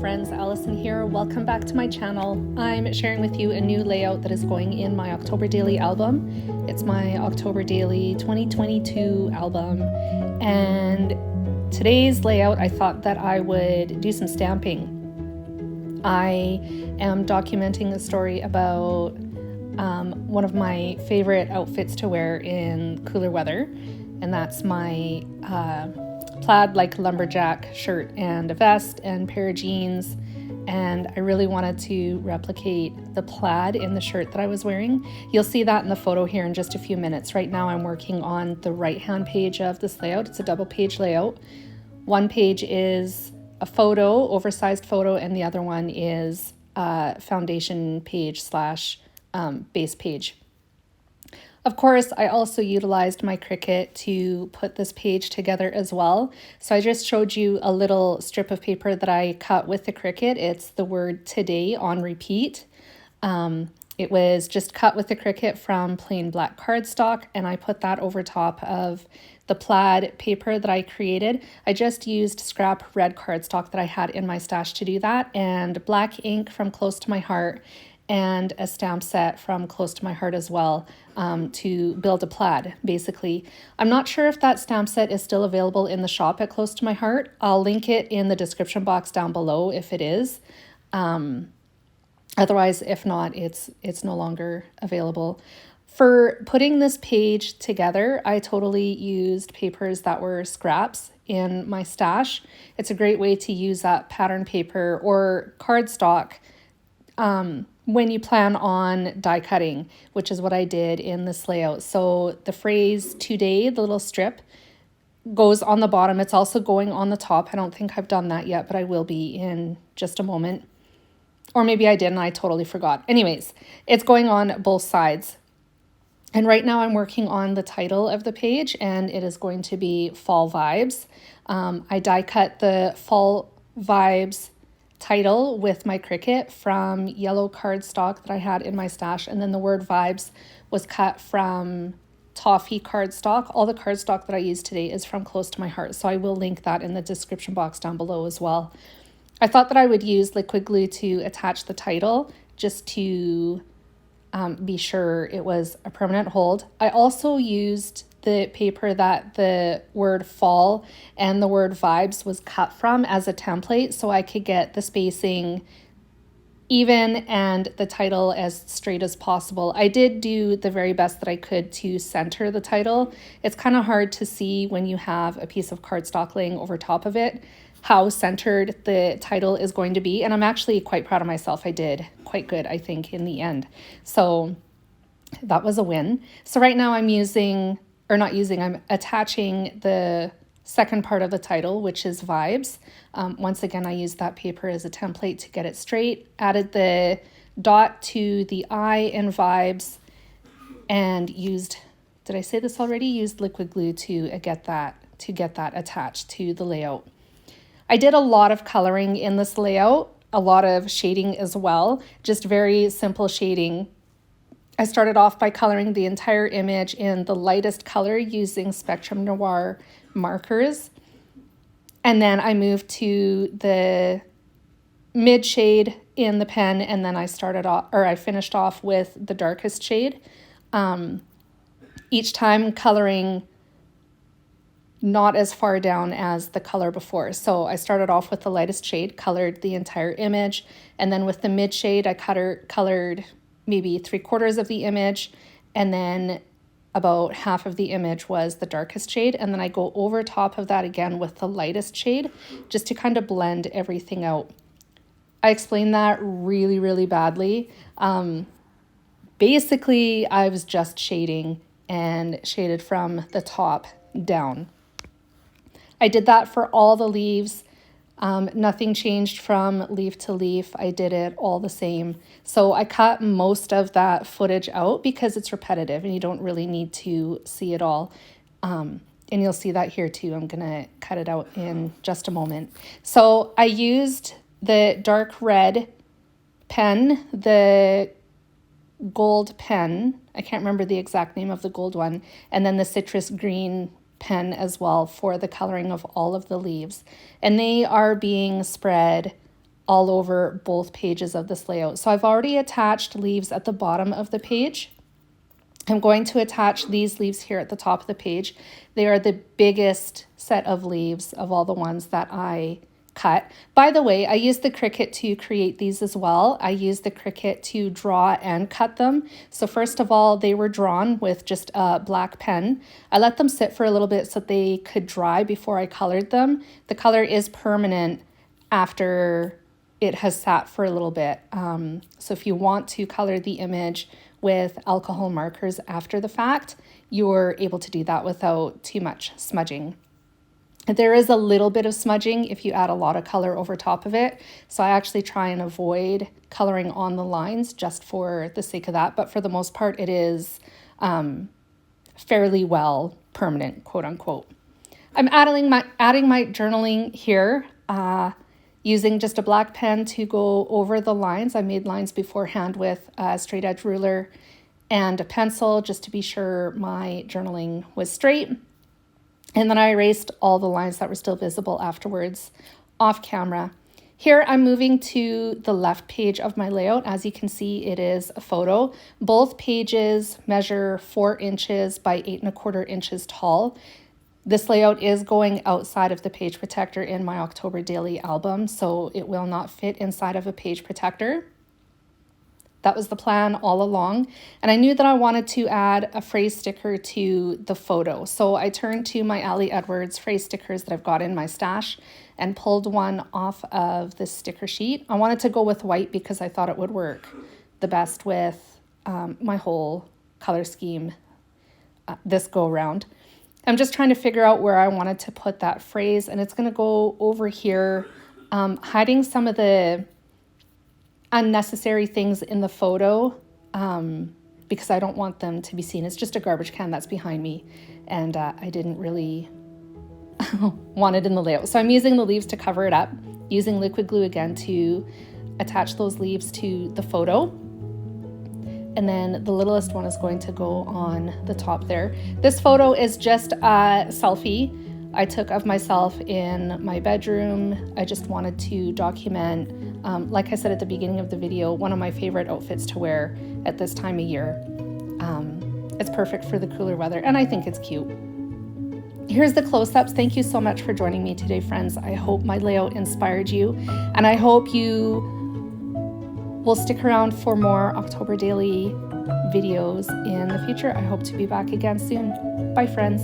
friends, Allison here. Welcome back to my channel. I'm sharing with you a new layout that is going in my October Daily album. It's my October Daily 2022 album. And today's layout, I thought that I would do some stamping. I am documenting a story about one of my favorite outfits to wear in cooler weather, and that's my plaid like lumberjack shirt and a vest and pair of jeans. And I really wanted to replicate the plaid in the shirt that I was wearing. You'll see that in the photo here in just a few minutes. Right now I'm working on the right hand page of this layout. It's a double page layout. One page is a photo, oversized photo, and the other one is a foundation page slash base page. Of course, I also utilized my Cricut to put this page together as well. So I just showed you a little strip of paper that I cut with the Cricut. It's the word today on repeat. It was just cut with the Cricut from plain black cardstock, and I put that over top of the plaid paper that I created. I just used scrap red cardstock that I had in my stash to do that, and black ink from Close to My Heart, and a stamp set from Close to My Heart as well, to build a plaid, basically. I'm not sure if that stamp set is still available in the shop at Close to My Heart. I'll link it in the description box down below if it is. Otherwise, if not, it's no longer available. For putting this page together, I totally used papers that were scraps in my stash. It's a great way to use that pattern paper or cardstock when you plan on die cutting, which is what I did in this layout. So the phrase today, the little strip, goes on the bottom. It's also going on the top. I don't think I've done that yet, but I will be in just a moment. Or maybe I did and I totally forgot. Anyways, it's going on both sides. And right now I'm working on the title of the page, and it is going to be Fall Vibes. I die cut the Fall Vibes title with my Cricut from yellow cardstock that I had in my stash, and then the word vibes was cut from toffee cardstock. All the cardstock that I used today is from Close to My Heart, so I will link that in the description box down below as well. I thought that I would use liquid glue to attach the title just to be sure it was a permanent hold. I also used the paper that the word fall and the word vibes was cut from as a template, so I could get the spacing even and the title as straight as possible. I did do the very best that I could to center the title. It's kind of hard to see when you have a piece of cardstock laying over top of it how centered the title is going to be, and I'm actually quite proud of myself. I did quite good, I think, in the end. So that was a win. So right now I'm I'm attaching the second part of the title, which is Vibes. Once again, I used that paper as a template to get it straight, added the dot to the I in Vibes, and used, did I say this already? Used liquid glue to get that attached to the layout. I did a lot of coloring in this layout, a lot of shading as well, just very simple shading. I started off by coloring the entire image in the lightest color using Spectrum Noir markers. And then I moved to the mid shade in the pen, and then I finished off with the darkest shade. Each time coloring not as far down as the color before. So I started off with the lightest shade, colored the entire image, and then with the mid shade I colored maybe 3/4 of the image, and then about half of the image was the darkest shade, and then I go over top of that again with the lightest shade just to kind of blend everything out. I explained that really, really badly. Basically, I was just shading and shaded from the top down. I did that for all the leaves. Nothing changed from leaf to leaf. I did it all the same. So I cut most of that footage out because it's repetitive and you don't really need to see it all. And you'll see that here too. I'm gonna cut it out in just a moment. So I used the dark red pen, the gold pen. I can't remember the exact name of the gold one. And then the citrus green pen as well for the coloring of all of the leaves. And they are being spread all over both pages of this layout. So I've already attached leaves at the bottom of the page. I'm going to attach these leaves here at the top of the page. They are the biggest set of leaves of all the ones that I cut. By the way, I used the Cricut to create these as well. I used the Cricut to draw and cut them. So first of all, they were drawn with just a black pen. I let them sit for a little bit so they could dry before I colored them. The color is permanent after it has sat for a little bit. So if you want to color the image with alcohol markers after the fact, you're able to do that without too much smudging. There is a little bit of smudging if you add a lot of color over top of it. So I actually try and avoid coloring on the lines just for the sake of that. But for the most part, it is fairly well permanent, quote unquote. I'm adding my journaling here. Using just a black pen to go over the lines. I made lines beforehand with a straight edge ruler and a pencil just to be sure my journaling was straight. And then I erased all the lines that were still visible afterwards off camera. Here I'm moving to the left page of my layout. As you can see, it is a photo. Both pages measure 4 inches by 8¼ inches tall. This layout is going outside of the page protector in my October daily album, so it will not fit inside of a page protector. That was the plan all along. And I knew that I wanted to add a phrase sticker to the photo. So I turned to my Ali Edwards phrase stickers that I've got in my stash and pulled one off of this sticker sheet. I wanted to go with white because I thought it would work the best with my whole color scheme this go around. I'm just trying to figure out where I wanted to put that phrase, and it's going to go over here, hiding some of the unnecessary things in the photo because I don't want them to be seen. It's just a garbage can that's behind me, and I didn't really want it in the layout. So I'm using the leaves to cover it up, using liquid glue again to attach those leaves to the photo. And then the littlest one is going to go on the top there. This photo is just a selfie I took of myself in my bedroom. I just wanted to document, like I said at the beginning of the video, one of my favorite outfits to wear at this time of year. It's perfect for the cooler weather, and I think it's cute. Here's the close-ups. Thank you so much for joining me today, friends. I hope my layout inspired you, and I hope you will stick around for more October daily videos in the future. I hope to be back again soon. Bye, friends.